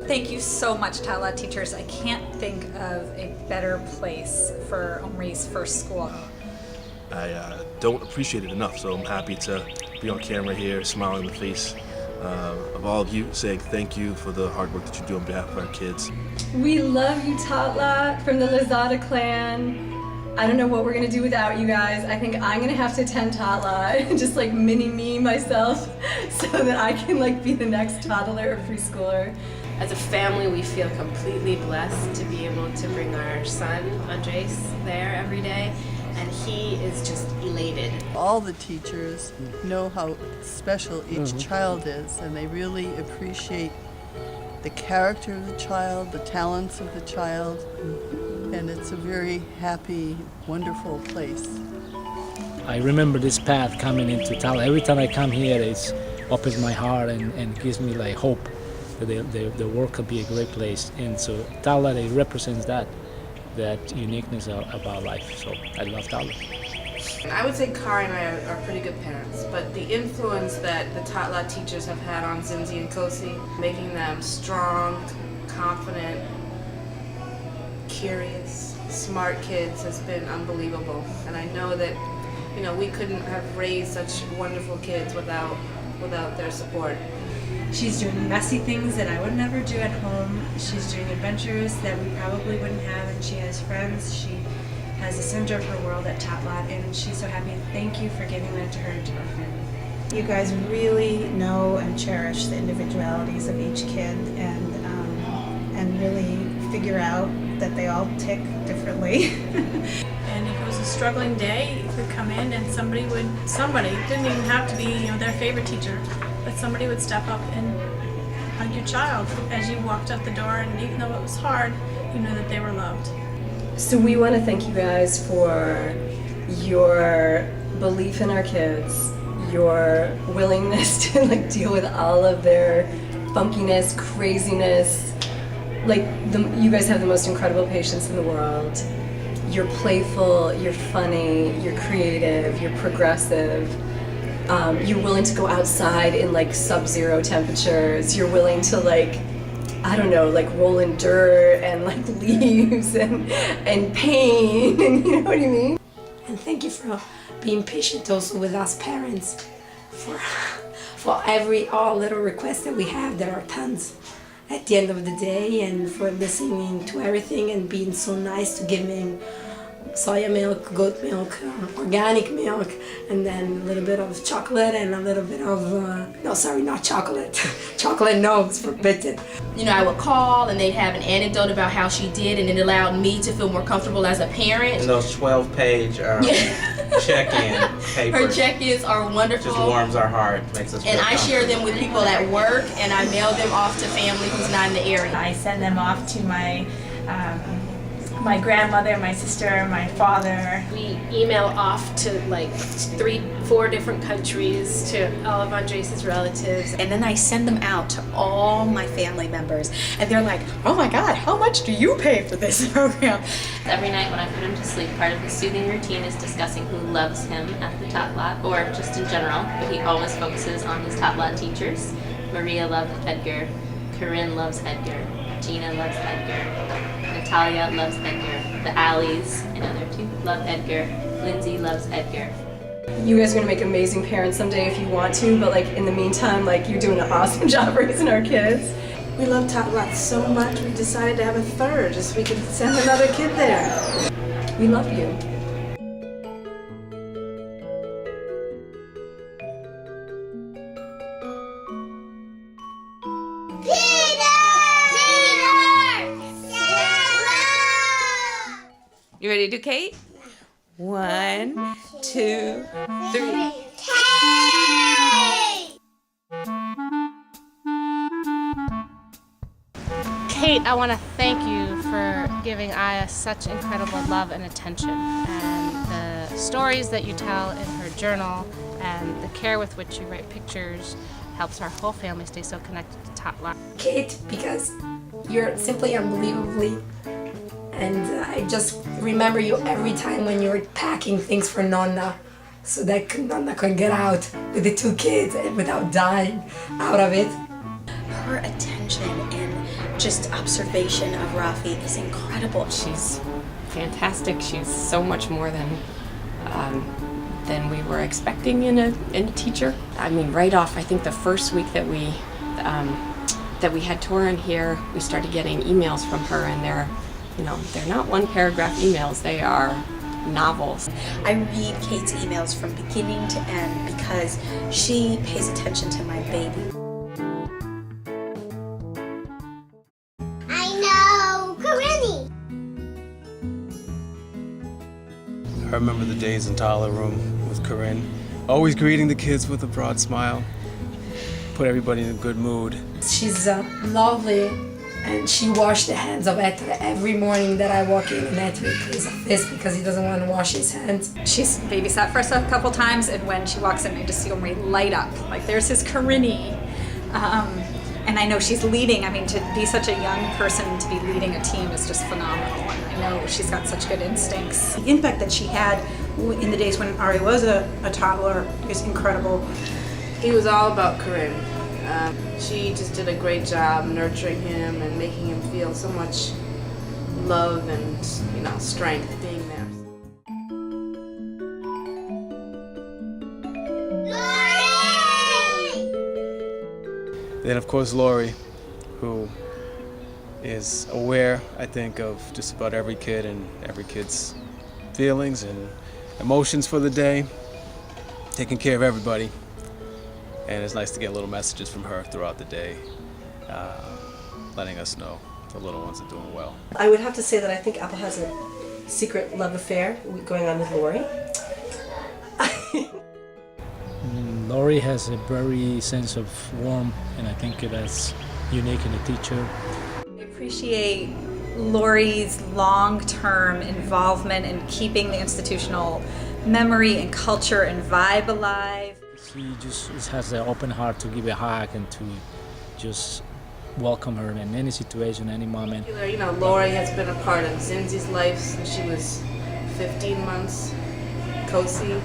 Thank you so much, Tatla teachers. I can't think of a better place for Omri's first school. I don't appreciate it enough, so I'm happy to be on camera here, smiling in the face of all of you, saying thank you for the hard work that you do on behalf of our kids. We love you, Tatla, from the Lozada clan. I don't know what we're gonna do without you guys. I think I'm gonna have to attend Tatla and just like mini me myself so that I can like be the next toddler or preschooler. As a family, we feel completely blessed to be able to bring our son, Andres, there every day, and he is just elated. All the teachers know how special each child is, and they really appreciate the character of the child, the talents of the child, and it's a very happy, wonderful place. I remember this path coming into Tatla. Every time I come here, it opens my heart and gives me like hope that the work could be a great place. And so Tatla, it represents that uniqueness about life. So I love Tatla. I would say Kari and I are pretty good parents, but the influence that the Tatla teachers have had on Zinzi and Kosi, making them strong, confident, curious, smart kids has been unbelievable. And I know that, we couldn't have raised such wonderful kids without their support. She's doing messy things that I would never do at home. She's doing adventures that we probably wouldn't have, and she has friends. She has the center of her world at Tatla, and she's so happy. Thank you for giving that to her and to our family. You guys really know and cherish the individualities of each kid, and really figure out that they all tick differently. And if it was a struggling day, you could come in and somebody, it didn't even have to be, their favorite teacher, but somebody would step up and hug your child as you walked out the door, and even though it was hard, you knew that they were loved. So we want to thank you guys for your belief in our kids, your willingness to like deal with all of their funkiness, craziness. You guys have the most incredible patience in the world. You're playful, you're funny, you're creative, you're progressive. You're willing to go outside in like sub-zero temperatures. You're willing to roll in dirt and like leaves and pain, and you know what I mean? And thank you for being patient also with us parents for all little requests that we have. There are tons at the end of the day, and for listening to everything and being so nice to giving soya milk, goat milk, organic milk, and then a little bit of chocolate and a little bit of, not chocolate. Chocolate, no, it's forbidden. I would call and they'd have an anecdote about how she did, and it allowed me to feel more comfortable as a parent. And those 12-page check-in papers. Her check-ins are wonderful. Just warms our heart, makes us feel And I share them with people at work, and I mail them off to family who's not in the area. I send them off to my grandmother, my sister, my father. We email off to like 3-4 different countries to all of Andres' relatives. And then I send them out to all my family members. And they're like, oh my God, how much do you pay for this program? Every night when I put him to sleep, part of his soothing routine is discussing who loves him at the Tatla, or just in general, but he always focuses on his Tatla teachers. Maria loves Edgar, Corinne loves Edgar, Gina loves Edgar, Natalia loves Edgar, the Allies, there too, love Edgar, Lindsay loves Edgar. You guys are going to make amazing parents someday if you want to, but in the meantime, you're doing an awesome job raising our kids. We love Tatla so much, we decided to have a third just so we could send another kid there. We love you. You ready to do Kate? 1, 2, 3. Kate, I want to thank you for giving Aya such incredible love and attention, and the stories that you tell in her journal and the care with which you write pictures helps our whole family stay so connected to Tatla. Kate, because you're simply unbelievably And I just remember you every time when you were packing things for Nonna, so that Nonna could get out with the 2 kids and without dying out of it. Her attention and just observation of Rafi is incredible. She's fantastic. She's so much more than we were expecting in a teacher. I mean, right off, I think the first week that we had Torin here, we started getting emails from her, and they're not 1-paragraph emails. They are novels. I read Kate's emails from beginning to end because she pays attention to my baby. I know, Karini. I remember the days in Tala room with Corinne, always greeting the kids with a broad smile, put everybody in a good mood. She's lovely, and she washed the hands of Ettore every morning that I walk in, and Ettore plays a fist because he doesn't want to wash his hands. She's babysat for us a couple times, and when she walks in, I just see Omri light up. Like, there's his Karini. And I know she's leading. I mean, to be such a young person, to be leading a team is just phenomenal. And I know she's got such good instincts. The impact that she had in the days when Ari was a toddler is incredible. He was all about Corinne. She just did a great job nurturing him and making him feel so much love and, strength being there. Then of course Lori, who is aware, I think, of just about every kid and every kid's feelings and emotions for the day, taking care of everybody. And it's nice to get little messages from her throughout the day, letting us know the little ones are doing well. I would have to say that I think Apple has a secret love affair going on with Lori. Lori has a very sense of warmth, and I think that's unique in a teacher. I appreciate Lori's long-term involvement in keeping the institutional memory and culture and vibe alive. He just has an open heart to give a hug and to just welcome her in any situation, any moment. Lori has been a part of Zinzi's life since she was 15 months. Kosi.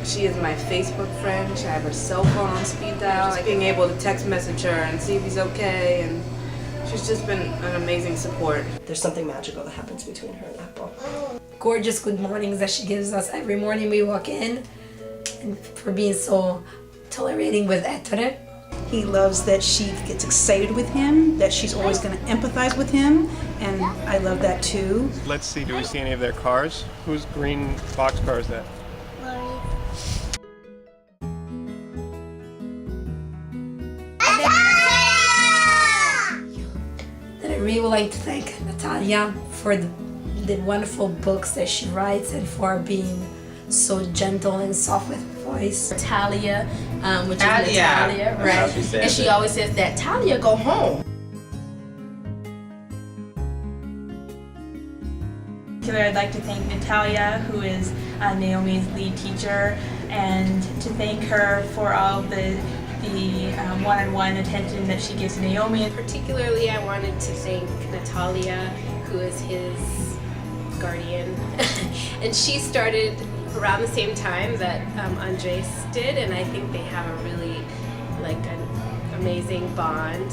She is my Facebook friend. I have her cell phone on speed dial. Just being able to text message her and see if he's okay, and she's just been an amazing support. There's something magical that happens between her and Apple. Gorgeous good mornings that she gives us every morning we walk in, and for being so tolerating with Ettore. He loves that she gets excited with him, that she's always going to empathize with him, and I love that too. Let's see, do we see any of their cars? Whose green box car is that? That I really would like to thank Natalia for the wonderful books that she writes and for being so gentle and soft with her voice. Talia, which is Natalia, right? And she always says that, Talia, go home. I'd like to thank Natalia, who is Naomi's lead teacher, and to thank her for all the one-on-one attention that she gives Naomi. Particularly, I wanted to thank Natalia, who is his guardian. And she started around the same time that Andres did, and I think they have a really an amazing bond.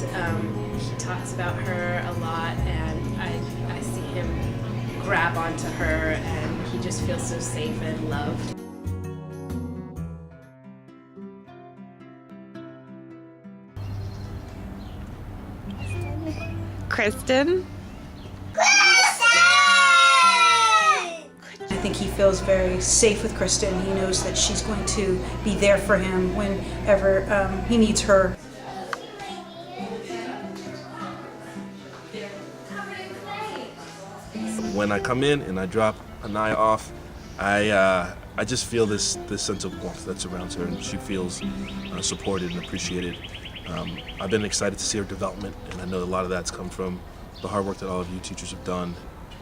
He talks about her a lot, and I see him grab onto her, and he just feels so safe and loved. Kristen? I think he feels very safe with Kristen. He knows that she's going to be there for him whenever he needs her. When I come in and I drop Anaya off, I just feel this sense of warmth that surrounds her, and she feels supported and appreciated. I've been excited to see her development, and I know a lot of that's come from the hard work that all of you teachers have done.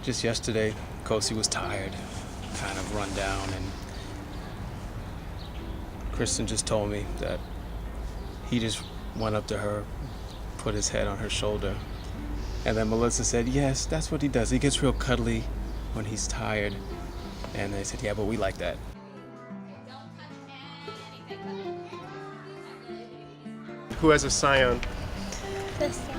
Just yesterday, Kosi was tired, kind of run down, and Kristen just told me that he just went up to her, put his head on her shoulder, And then Melissa said, yes, that's what he does. He gets real cuddly when he's tired. And they said, yeah, but we like that. Who has a scion? This one.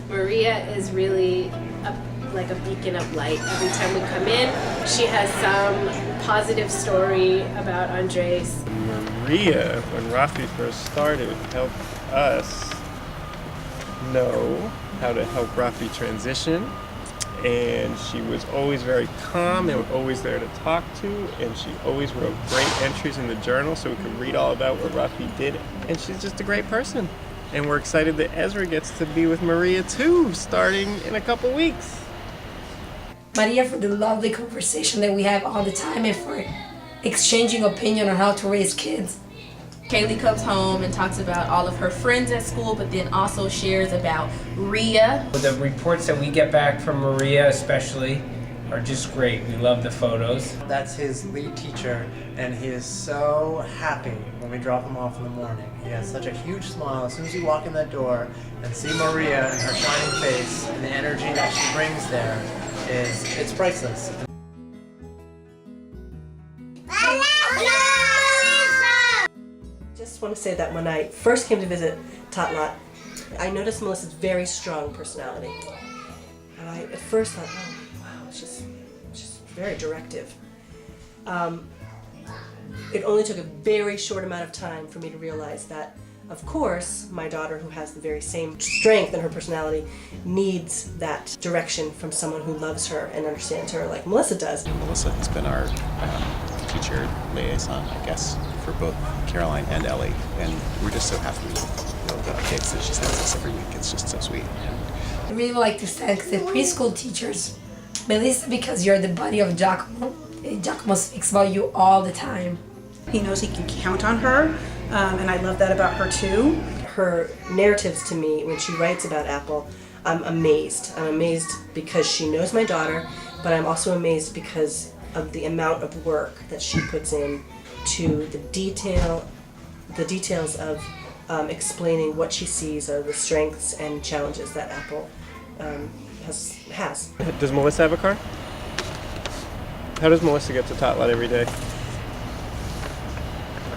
Maria is really like a beacon of light. Every time we come in, she has some positive story about Andres. Maria, when Rafi first started, helped us know how to help Rafi transition. And she was always very calm and always there to talk to, and she always wrote great entries in the journal so we could read all about what Rafi did. And she's just a great person. And we're excited that Ezra gets to be with Maria too, starting in a couple weeks. Maria, for the lovely conversation that we have all the time and for exchanging opinion on how to raise kids. Kaylee comes home and talks about all of her friends at school, but then also shares about Rhea. The reports that we get back from Maria especially are just great. We love the photos. That's his lead teacher, and he is so happy when we drop him off in the morning. He has such a huge smile as soon as you walk in that door and see Maria and her shining face and the energy that she brings there it's priceless. Just want to say that when I first came to visit Tot Lot, I noticed Melissa's very strong personality. And I at first thought, oh wow, she's very directive. It only took a very short amount of time for me to realize that, of course, my daughter, who has the very same strength in her personality, needs that direction from someone who loves her and understands her like Melissa does. Melissa has been our teacher liaison, I guess, for both Caroline and Ellie, and we're just so happy with the updates that she sends us every week. It's just so sweet. I really like to thank the preschool teachers. Melissa, because you're the buddy of Giacomo. Giacomo speaks about you all the time. He knows he can count on her, and I love that about her too. Her narratives to me, when she writes about Apple, I'm amazed. I'm amazed because she knows my daughter, but I'm also amazed because of the amount of work that she puts in to the details of explaining what she sees are the strengths and challenges that Apple has. Does Melissa have a car? How does Melissa get to Tot Lot every day?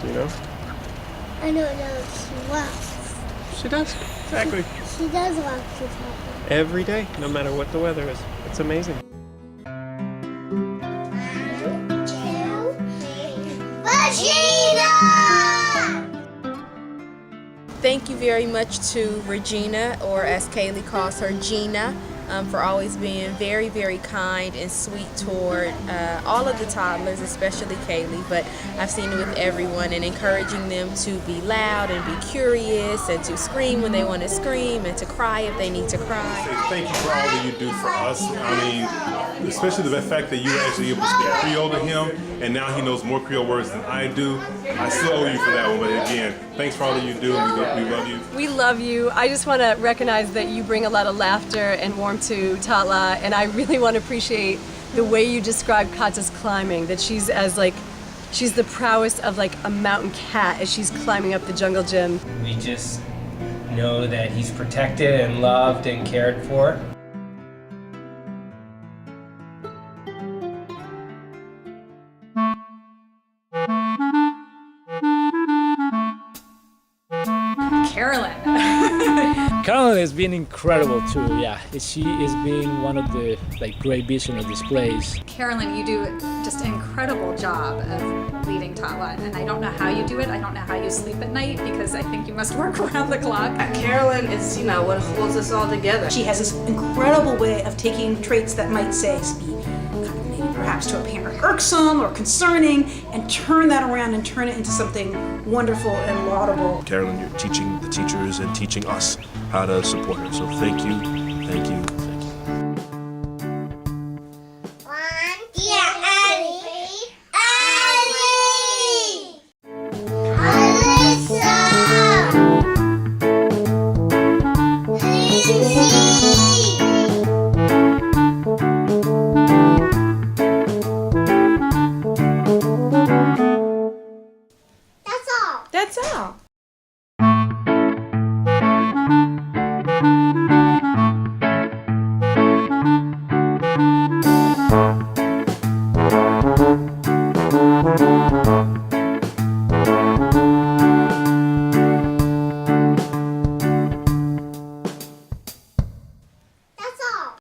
Do you know? I don't know. She walks. She does. Exactly. She does walk to Tot Lot. Every day, no matter what the weather is. It's amazing. Regina! Thank you very much to Regina, or as Kaylee calls her, Gina, for always being very, very kind and sweet toward all of the toddlers, especially Kaylee, but I've seen it with everyone, and encouraging them to be loud and be curious and to scream when they want to scream and to cry if they need to cry. Thank you for all that you do for us. I mean, especially the fact that you were actually able to speak Creole to him, and now he knows more Creole words than I do. I still owe you for that one, but again, thanks for all that you do, and we love you. We love you. I just want to recognize that you bring a lot of laughter and warmth to Tot Lot, and I really want to appreciate the way you describe Katja's climbing, that she's the prowess of like a mountain cat as she's climbing up the jungle gym. We just know that he's protected and loved and cared for. Caroline has been incredible too. Yeah, she is being one of the great vision of displays. Carolyn, you do just an incredible job of leading Tot Lot, and I don't know how you do it. I don't know how you sleep at night because I think you must work around the clock. Carolyn is, what holds us all together. She has this incredible way of taking traits that might say be kind of maybe perhaps to a parent irksome or concerning, and turn that around and turn it into something wonderful and laudable. Carolyn, you're teaching the teachers and teaching us how to support her. So thank you, thank you, thank you. That's all. Thank you.